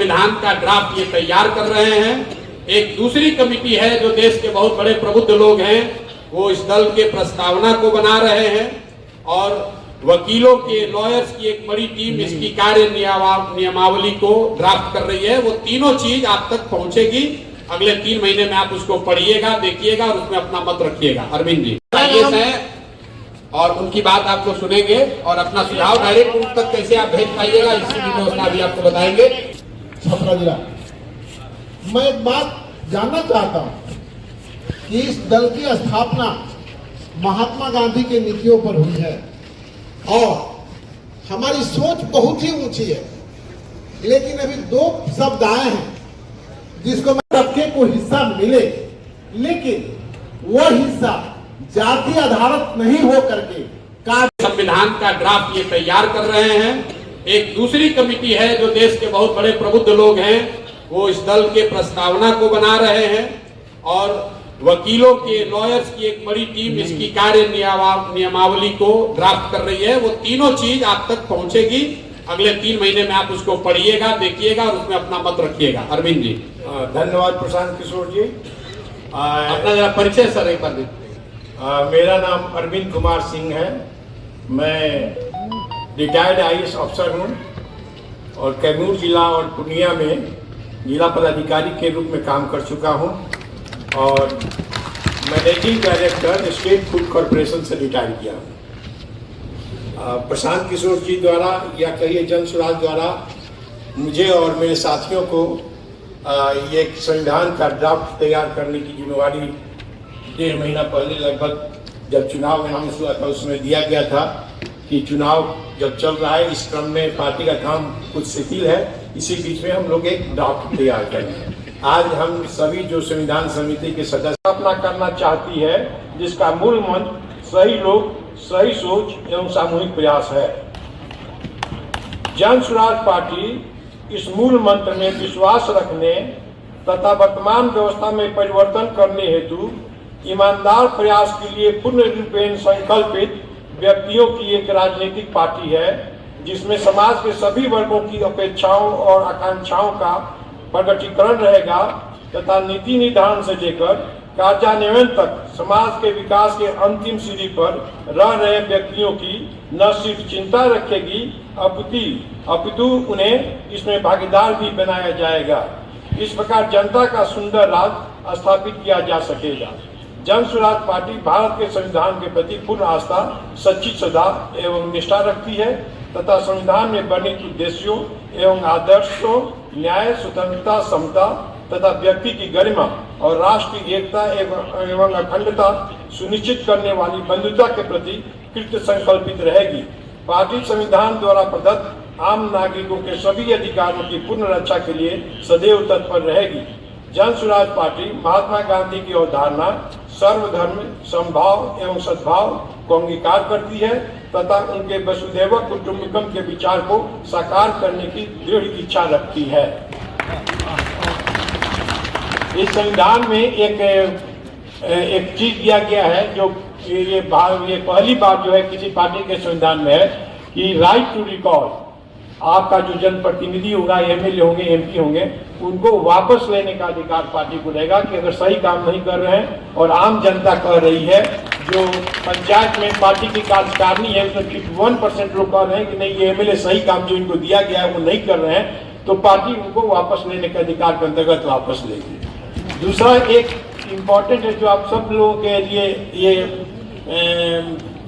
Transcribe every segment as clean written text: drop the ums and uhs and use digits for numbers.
संविधान का ड्राफ्ट ये तैयार कर रहे हैं। एक दूसरी कमेटी है जो देश के बहुत बड़े प्रबुद्ध लोग हैं, वो इस दल के प्रस्तावना को बना रहे हैं और वकीलों के लॉयर्स की एक बड़ी टीम इसकी कार्य नियमावली को ड्राफ्ट कर रही है। वो तीनों चीज आप तक पहुंचेगी। अगले 3 महीने में आप उसको पढ़िएगा, देखिएगा और उसमें अपना मत रखिएगा। अरविंद जी आईएएस है और उनकी बात आपको सुनेंगे और अपना सुझाव डायरेक्ट उन तक कैसे आप भेज पाइएगा इसकी भी व्यवस्था भी आपको बताएंगे। छपरा जिला, मैं एक बात जानना चाहता हूं कि इस दल की स्थापना महात्मा गांधी के नीतियों पर हुई है और हमारी सोच बहुत ही ऊंची है, लेकिन अभी 2 शब्द आए हैं जिसको मैं तबके को हिस्सा मिले, लेकिन वो हिस्सा जाति आधारित नहीं हो करके संविधान का ड्राफ्ट ये तैयार कर रहे हैं। एक दूसरी कमेटी है जो देश के बहुत बड़े प्रबुद्ध लोग हैं, वो इस दल के प्रस्तावना को बना रहे हैं और वकीलों के लॉयर्स की एक बड़ी टीम इसकी कार्य नियमावली को ड्राफ्ट कर रही है। वो तीनों चीज आप तक पहुंचेगी। अगले 3 महीने में आप उसको पढ़िएगा, देखिएगा और उसमें अपना मत रखिएगा। अरविंद जी धन्यवाद। प्रशांत किशोर जी, अपना जरा परिचय सर एक बार दीजिए। मेरा नाम अरविंद कुमार सिंह है। मैं रिटायर्ड आईएएस अफसर हूँ और कैमूर जिला और पूर्णिया में जिला पदाधिकारी के रूप में काम कर चुका हूँ और managing director state food corporation से रिटायर किया हूँ। प्रशांत किशोर जी द्वारा या कहिए जन स्वराज द्वारा मुझे और मेरे साथियों को ये संविधान का ड्राफ्ट तैयार करने की जिम्मेवारी 1.5 महीना पहले लगभग जब चुनाव अनाउंस हुआ था उसमें दिया गया था कि चुनाव जब चल रहा है इस क्रम में पार्टी का काम कुछ शिथिल है, इसी बीच में हम लोग एक ड्राफ्ट तैयार करेंगे। आज हम सभी जो संविधान समिति के सदस्य स्थापना करना चाहती है जिसका मूल मंत्र सही लोग, सही सोच एवं सामूहिक प्रयास है। जन स्वराज पार्टी इस मूल मंत्र में विश्वास रखने तथा वर्तमान व्यवस्था में परिवर्तन करने हेतु ईमानदार प्रयास के लिए पूर्ण रूपेण संकल्पित व्यक्तियों की एक राजनीतिक पार्टी है जिसमें समाज के सभी वर्गों की अपेक्षाओं और आकांक्षाओं का प्रकटीकरण रहेगा तथा नीति निर्धारण से लेकर कार्यान्वयन तक समाज के विकास के अंतिम सीढ़ी पर रह रहे व्यक्तियों की न सिर्फ चिंता रखेगी अपितु उन्हें इसमें भागीदार भी बनाया जाएगा। इस प्रकार जनता का सुंदर राज स्थापित किया जा सकेगा। जन स्वराज पार्टी भारत के संविधान के प्रति पूर्ण आस्था, सच्ची श्रद्धा एवं निष्ठा रखती है तथा संविधान में वर्णित उद्देश्यों एवं आदर्शों, न्याय, स्वतंत्रता, समता तथा व्यक्ति की गरिमा और राष्ट्र की एकता एवं अखंडता सुनिश्चित करने वाली बंधुता के प्रति कृत संकल्पित रहेगी। पार्टी संविधान द्वारा प्रदत्त आम नागरिकों के सभी अधिकारों की पूर्ण रक्षा के लिए सदैव तत्पर रहेगी। जन स्वराज पार्टी महात्मा गांधी की अवधारणा सर्वधर्म, समभाव एवं सद्भाव को अंगीकार करती है तथा उनके वसुधैव कुटुंबकम के विचार को साकार करने की दृढ़ इच्छा रखती है। इस संविधान में एक चीज दिया गया है जो ये पहली बार जो है किसी पार्टी के संविधान में है कि राइट टू रिकॉल, आपका जो जनप्रतिनिधि होगा, एमएलए होंगे, एमपी होंगे, उनको वापस लेने का अधिकार पार्टी को रहेगा कि अगर सही काम नहीं कर रहे हैं और आम जनता कह रही है, जो पंचायत में पार्टी की कार्यकारिणी है उसमें 51% लोग कह रहे हैं कि नहीं ये एमएलए सही काम जो इनको दिया गया है वो नहीं कर रहे हैं, तो पार्टी उनको वापस लेने के अधिकार के अंतर्गत वापस लेगी। दूसरा एक इम्पॉर्टेंट है जो आप सब लोगों के लिए ये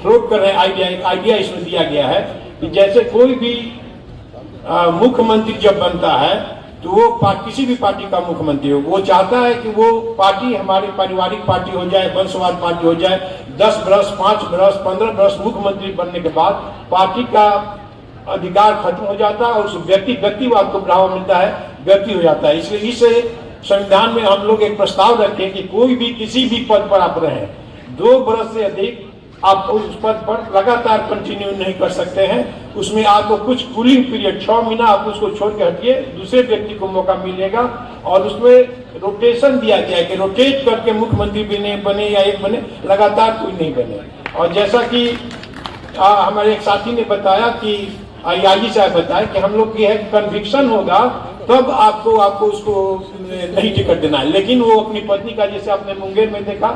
थ्रोट कर रहे हैं आइडिया इसमें दिया गया है कि जैसे कोई भी मुख्यमंत्री जब बनता है तो वो किसी भी पार्टी का मुख्यमंत्री हो, वो चाहता है कि वो पार्टी हमारी पारिवारिक पार्टी हो जाए, वंशवाद पार्टी हो जाए। 10 वर्ष, 5 वर्ष, 15 वर्ष मुख्यमंत्री बनने के बाद पार्टी का अधिकार खत्म हो जाता है और उस व्यक्तिवाद को बढ़ावा मिलता है, व्यक्ति हो जाता है। इसलिए इस संविधान में हम लोग एक प्रस्ताव रखें कि कोई भी किसी भी पद पर आप रहे 2 वर्ष से अधिक आप उस पद पर लगातार कंटिन्यू नहीं कर सकते हैं। उसमें आपको कुछ कूलिंग पीरियड 6 महीना आप उसको छोड़ के हटिए, दूसरे व्यक्ति को मौका मिलेगा और उसमें रोटेशन दिया गया है कि रोटेट करके मुख्यमंत्री बने या एक बने, लगातार कोई नहीं बने। और जैसा कि हमारे एक साथी ने बताया कि आईजी साहब बताए कि हम लोग की है कन्विक्शन होगा तब आपको उसको नहीं टिकट देना है। लेकिन वो अपनी पत्नी का, जैसे आपने मुंगेर में देखा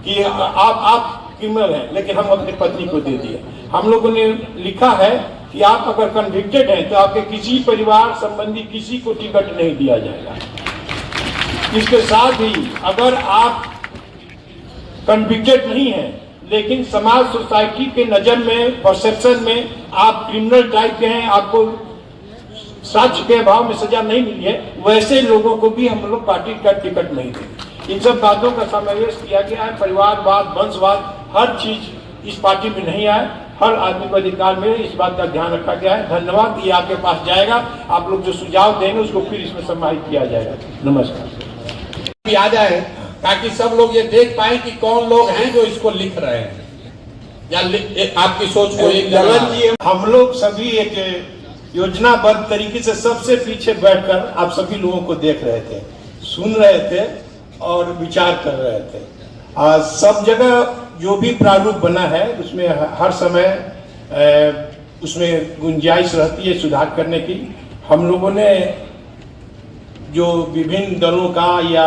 कि आप क्रिमिनल हैं, लेकिन हम अपनी पत्नी को दे दिए। हम लोगों ने लिखा है कि आप अगर कन्विक्टेड हैं तो आपके किसी परिवार संबंधी किसी को टिकट नहीं दिया जाएगा। इसके साथ ही अगर आप कन्विक्टेड नहीं हैं लेकिन समाज सोसाइटी के नजर में, परसेप्शन में आप क्रिमिनल टाइप के हैं, आपको साक्ष्य के अभाव में सजा नहीं मिली है, वैसे लोगों को भी हम लोग पार्टी का टिकट नहीं देंगे। इन सब बातों का समावेश किया गया है। परिवारवाद, वंशवाद, हर चीज इस पार्टी में नहीं आए। हर आदमी को अधिकार मिले, इस बात का ध्यान रखा गया है। धन्यवाद। ये आपके पास जाएगा, आप लोग जो सुझाव देंगे उसको फिर इसमें समाहित किया जाएगा। नमस्कार। आ जाए ताकि सब लोग ये देख पाए कि कौन लोग हैं जो इसको लिख रहे हैं, या आपकी सोच को एक ललन जी, हम लोग सभी एक योजनाबद्ध तरीके से सबसे पीछे बैठकर आप सभी लोगों को देख रहे थे, सुन रहे थे और विचार कर रहे थे। सब जगह जो भी प्रारूप बना है उसमें हर समय उसमें गुंजाइश रहती है सुधार करने की। हम लोगों ने जो विभिन्न दलों का या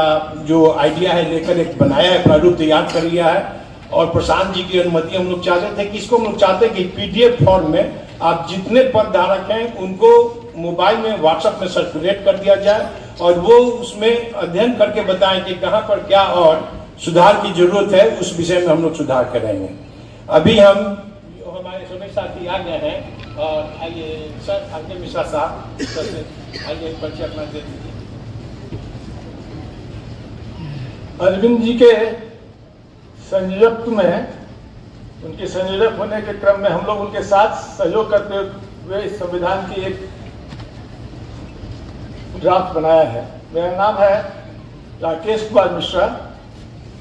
जो आइडिया है लेकर एक बनाया है, प्रारूप तैयार कर लिया है, और प्रशांत जी की अनुमति हम लोग चाहते थे कि इसको हम लोग चाहते कि पीडीएफ फॉर्म में आप जितने पद धारक हैं उनको मोबाइल में, व्हाट्सएप में सर्कुलेट कर दिया जाए और वो उसमें अध्ययन करके बताएं कि कहाँ पर क्या और सुधार की जरूरत है। उस विषय में हम लोग सुधार करेंगे। अभी हम हमारे सभी साथी आ गए हैं और आइए सर, आगे मिश्रा साहब, आइए परिचय अपना दे दीजिए। अरविंद जी के संयोजक में, उनके संयोजक होने के क्रम में हम लोग उनके साथ सहयोग करते हुए इस संविधान की एक ड्राफ्ट बनाया है। मेरा नाम है राकेश कुमार मिश्रा।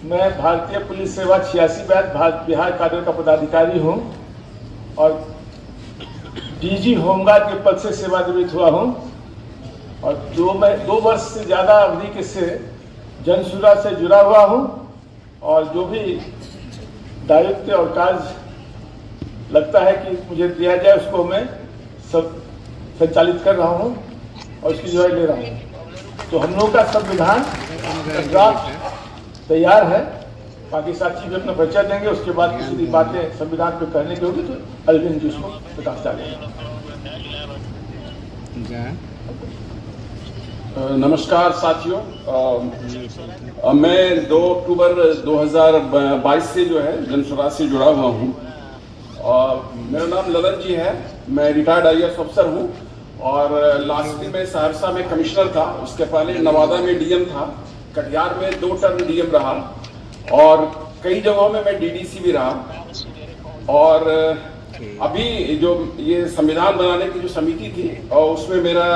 मैं भारतीय पुलिस सेवा 86 बैच बिहार काडर का पदाधिकारी हूं और डीजी होमगार्ड के पद से सेवानिवृत्त हुआ हूं और 2 वर्ष से ज़्यादा अवधि के से जनसुरा से जुड़ा हुआ हूं और जो भी दायित्व और कार्य लगता है कि मुझे दिया जाए उसको मैं सब संचालित कर रहा हूं और उसकी जिम्मेदारी ले रहा हूं। तो हम लोग का संविधान ड्राफ्ट तैयार है। बाकी साथी भी अपना परिचय देंगे, उसके बाद किसी भी बातें संविधान पे करने की होगी तो अरविंद जी उसको प्रकाश डालेंगे। नमस्कार साथियों, मैं 2 अक्टूबर 2022 से जो है जनस्वराज से जुड़ा हुआ हूँ और मेरा नाम ललन जी है। मैं रिटायर्ड IAS अफसर हूँ और लास्ट में सहरसा में कमिश्नर था, उसके पहले नवादा में डीएम था, कटिहार में 2 टर्म डीएम रहा और कई जगहों में मैं DDC भी रहा। और अभी जो ये संविधान बनाने की जो समिति थी और उसमें मेरा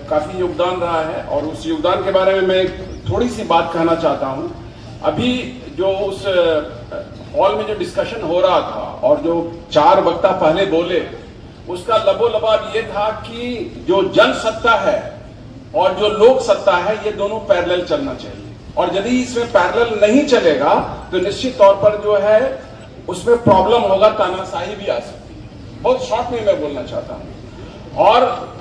काफी योगदान रहा है और उस योगदान के बारे में मैं थोड़ी सी बात कहना चाहता हूं। अभी जो उस हॉल में जो डिस्कशन हो रहा था और जो 4 वक्ता पहले बोले, उसका लबोलबाब ये था कि जो जन सत्ता है और जो लोक सत्ता है ये दोनों पैरेलल चलना चाहिए और यदि इसमें पैरेलल नहीं चलेगा तो निश्चित तौर पर जो है उसमें प्रॉब्लम होगा, तानाशाही भी आ सकती है। बहुत शॉर्ट में मैं बोलना चाहता हूं। और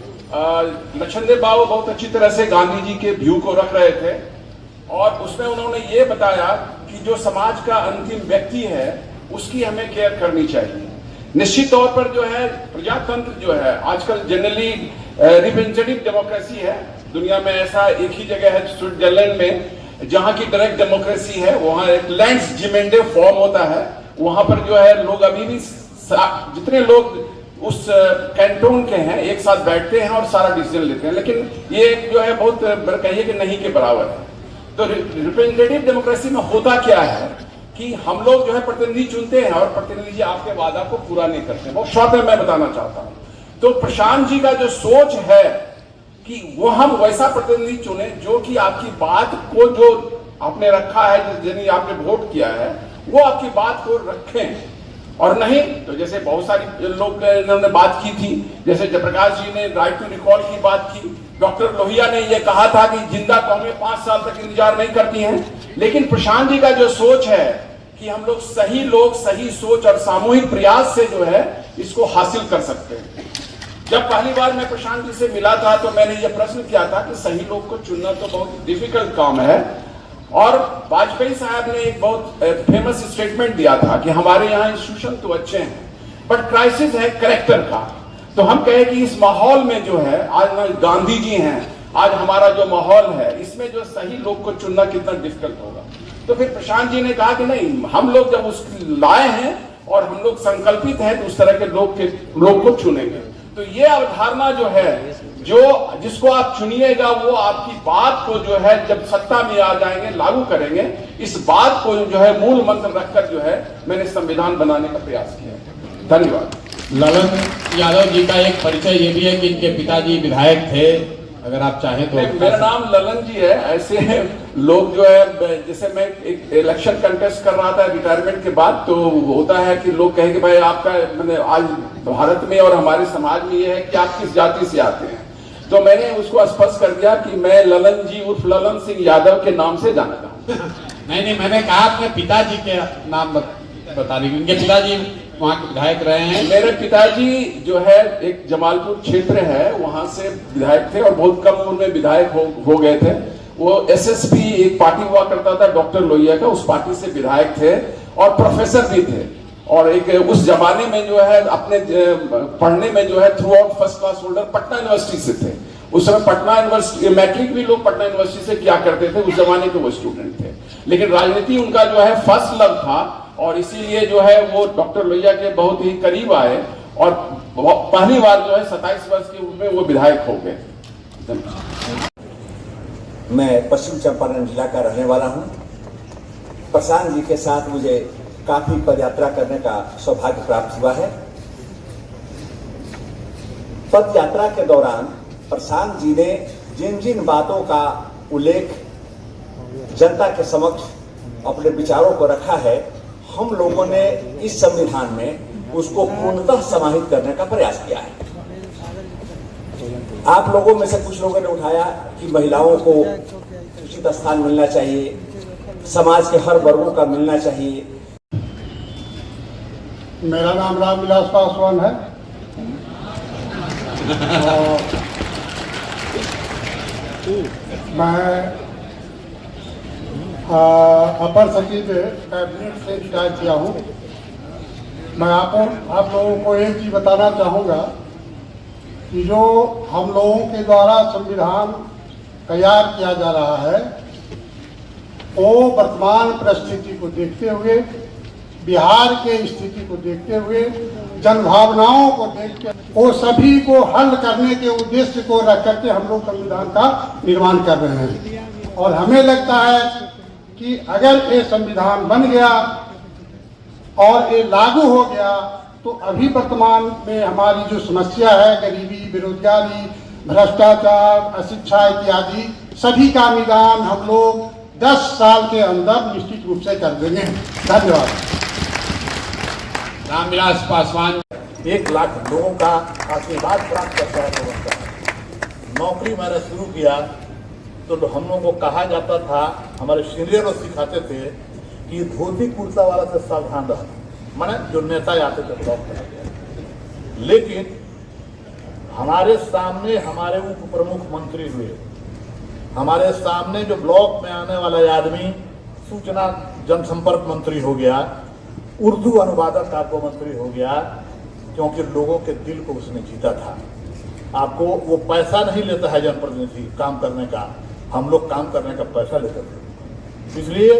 लक्ष्मणदेव बाबू बहुत अच्छी तरह से गांधी जी के व्यू को रख रहे थे और उसमें उन्होंने ये बताया कि जो समाज का अंतिम व्यक्ति है उसकी हमें केयर करनी चाहिए। निश्चित तौर पर जो है प्रजातंत्र जो है आजकल जनरली रिप्रेजेंटेटिव डेमोक्रेसी है। दुनिया में ऐसा एक ही जगह है स्विट्जरलैंड में जहां की डायरेक्ट डेमोक्रेसी है। वहां एक लैंड्सजिमेंटे फॉर्म होता है, वहां पर जो है लोग अभी भी जितने लोग उस कैंटोन के हैं एक साथ बैठते हैं और सारा डिसीजन लेते हैं, लेकिन ये जो है बहुत कहिए कि नहीं के बराबर है। तो रिप्रेजेंटेटिव डेमोक्रेसी में होता क्या है कि हम लोग जो है प्रतिनिधि चुनते हैं और प्रतिनिधि जी आपके वादा को पूरा नहीं करते। बहुत शॉर्ट में मैं बताना चाहता हूं। तो प्रशांत जी का जो सोच है कि वो हम वैसा प्रतिनिधि चुने जो कि आपकी बात को, जो आपने रखा है, जिन्हें आपने वोट किया है, वो आपकी बात को रखें और नहीं तो जैसे बहुत सारी लोग इन्होंने बात की थी, जैसे जयप्रकाश जी ने राइट टू रिकॉल की बात की, डॉक्टर लोहिया ने यह कहा था कि जिंदा कौमें 5 साल तक इंतजार नहीं करती हैं। लेकिन प्रशांत जी का जो सोच है कि हम लोग सही सही सोच और सामूहिक प्रयास से जो है इसको हासिल कर सकते हैं। जब पहली बार मैं प्रशांत जी से मिला था तो मैंने ये प्रश्न किया था कि सही लोग को चुनना तो बहुत डिफिकल्ट काम है, और वाजपेयी साहब ने एक बहुत फेमस स्टेटमेंट दिया था कि हमारे यहाँ इंस्टीट्यूशन तो अच्छे हैं बट क्राइसिस है कैरेक्टर का। तो हम कहे कि इस माहौल में जो है, आज गांधी जी हैं, आज हमारा जो माहौल है, इसमें जो सही लोग को चुनना कितना डिफिकल्ट होगा। तो फिर प्रशांत जी ने कहा कि नहीं, हम लोग जब उसको लाए हैं और हम लोग संकल्पित हैं तो उस तरह के लोग को चुनेंगे। तो ये अवधारणा जो है, जो जिसको आप चुनिएगा वो आपकी बात को जो है जब सत्ता में आ जाएंगे लागू करेंगे। इस बात को जो है मूल मंत्र रखकर जो है मैंने संविधान बनाने का प्रयास किया। धन्यवाद। ललन यादव जी का एक परिचय ये भी है कि इनके पिताजी विधायक थे, अगर आप चाहें तो। मेरा नाम ललन जी है। ऐसे लोग जो है, जैसे मैं एक इलेक्शन कंटेस्ट कर रहा था रिटायरमेंट के बाद, तो होता है कि लोग कहे कि भाई आपका मैंने आज भारत में और हमारे समाज में ये है कि आप किस जाति से आते हैं, तो मैंने उसको स्पष्ट कर दिया कि मैं ललन जी उर्फ ललन सिंह यादव के नाम से जानता हूँ। नहीं, मैंने कहा अपने पिताजी के नाम बता दी, उनके पिताजी वहाँ के विधायक रहे हैं। मेरे पिताजी जो है एक जमालपुर क्षेत्र है वहां से विधायक थे और बहुत कम उम्र में विधायक हो गए थे। वो एसएसपी एक पार्टी हुआ करता था डॉक्टर लोहिया का, उस पार्टी से विधायक थे और प्रोफेसर भी थे। और एक उस जमाने में जो है अपने पढ़ने में जो है through out first class holder Patna university से थे। उस समय पटना यूनिवर्सिटी मैट्रिक भी लोग पटना यूनिवर्सिटी से किया करते थे, उस जमाने के वो स्टूडेंट थे। लेकिन राजनीति उनका जो है फर्स्ट लव था और इसीलिए जो है वो डॉक्टर लोहिया के बहुत ही करीब आए और पहली बार जो है 27 वर्ष की उम्र में वो विधायक हो गए। मैं पश्चिम चंपारण जिला का रहने वाला हूं। प्रशांत जी के साथ मुझे काफी पदयात्रा करने का सौभाग्य प्राप्त हुआ है। पदयात्रा के दौरान प्रशांत जी ने जिन जिन बातों का उल्लेख जनता के समक्ष अपने विचारों को रखा है, हम लोगों ने इस संविधान में उसको पूर्णतः समाहित करने का प्रयास किया है। आप लोगों में से कुछ लोगों ने उठाया कि महिलाओं को उचित स्थान मिलना चाहिए, समाज के हर वर्गों का मिलना चाहिए। मेरा नाम रामविलास पासवान है और मैं अपर सचिव कैबिनेट से रिटायर किया हूँ। मैं आप लोगों को एक चीज बताना चाहूँगा कि जो हम लोगों के द्वारा संविधान तैयार किया जा रहा है वो वर्तमान परिस्थिति को देखते हुए, बिहार के स्थिति को देखते हुए, जनभावनाओं को देखते वो सभी को हल करने के उद्देश्य को रख करके हम लोग संविधान का निर्माण कर रहे हैं। और हमें लगता है कि अगर ये संविधान बन गया और ये लागू हो गया तो अभी वर्तमान में हमारी जो समस्या है, गरीबी, बेरोजगारी, भ्रष्टाचार, अशिक्षा इत्यादि, सभी का निदान हम लोग 10 साल के अंदर निश्चित रूप से कर देंगे। धन्यवाद। रामविलास पासवान 1 लाख लोगों का आशीर्वाद प्राप्त करता है लोगों का। नौकरी मैंने शुरू किया तो हम लोगों को कहा जाता था, हमारे सीनियर लोग सिखाते थे कि धोती कुर्ता वाला से सावधान रहना, माने जो नेता आते थे ब्लॉक में। लेकिन हमारे सामने हमारे उप प्रमुख मंत्री हुए, हमारे सामने जो ब्लॉक में आने वाला आदमी सूचना जनसंपर्क मंत्री हो गया, उर्दू अनुवादक काव्य मंत्री हो गया, क्योंकि लोगों के दिल को उसने जीता था। आपको वो पैसा नहीं लेता है जनप्रतिनिधि काम करने का, हम लोग काम करने का पैसा लेते थे। इसलिए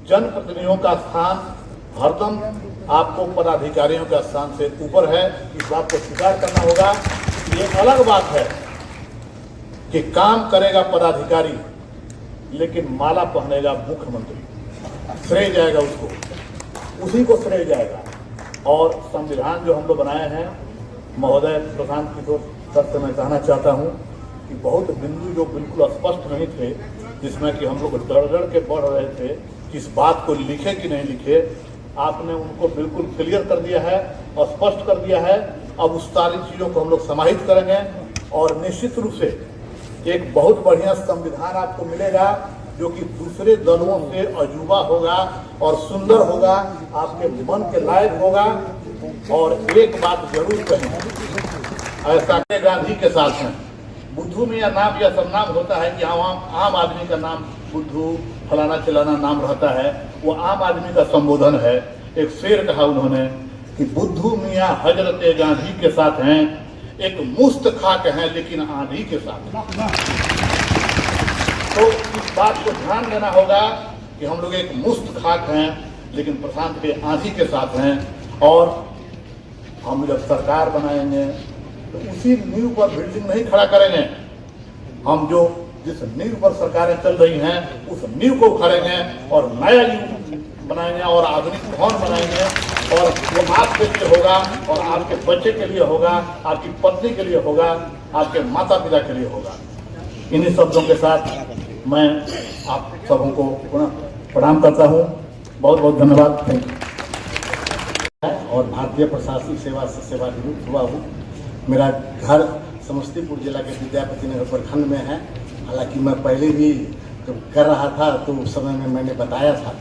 जनप्रतिनिधियों का स्थान हरदम आपको पदाधिकारियों का स्थान से ऊपर है, इस बात को स्वीकार करना होगा। ये अलग बात है कि काम करेगा पदाधिकारी लेकिन माला पहनेगा मुख्यमंत्री, श्रेय जाएगा उसको, उसी को श्रेय जाएगा। और संविधान जो हम लोग बनाए हैं, महोदय प्रशांत किशोर सर से मैं कहना चाहता हूँ कि बहुत बिंदु जो बिल्कुल स्पष्ट नहीं थे, जिसमें कि हम लोग दड़ के बढ़ रहे थे कि इस बात को लिखे कि नहीं लिखे, आपने उनको बिल्कुल क्लियर कर दिया है और स्पष्ट कर दिया है। अब उस सारी चीज़ों को हम लोग समाहित करेंगे और निश्चित रूप से एक बहुत बढ़िया संविधान आपको मिलेगा जो कि दूसरे दलों से अजूबा होगा और सुंदर होगा, आपके मन के लायक होगा। और एक बात जरूर कहें, ऐसा गांधी के साथ हैं। बुद्धू में या नाम या सरनाम होता है कि आम आदमी का नाम बुद्धू फलाना चिलाना नाम रहता है, वो आम आदमी का संबोधन है। एक शेर कहा उन्होंने कि बुद्धू मियाँ हजरत गांधी के साथ हैं, एक मुस्त खाक हैं लेकिन आंधी के साथ। तो इस बात को ध्यान देना होगा कि हम लोग एक मुस्त खाक हैं लेकिन प्रशांत के आंधी के साथ हैं। और हम जब सरकार बनाएंगे तो उसी नींव पर बिल्डिंग नहीं खड़ा करेंगे, हम जो जिस नींव पर सरकारें चल रही हैं उस नींव को उखाड़ेंगे और नया नींव बनाएंगे और आधुनिक भवन बनाएंगे। और वो आपके लिए होगा और आपके बच्चे के लिए होगा, आपकी पत्नी के लिए होगा, आपके माता पिता के लिए होगा। इन्हीं शब्दों के साथ मैं आप सबों को पुनः प्रणाम करता हूँ। बहुत बहुत धन्यवाद, थैंक यू। और भारतीय प्रशासनिक सेवा से सेवानिवृत्त हुआ हूँ। मेरा घर समस्तीपुर जिला के विद्यापति नगर प्रखंड में है। हालांकि मैं पहले भी जब कर रहा था तो उस समय में मैंने बताया था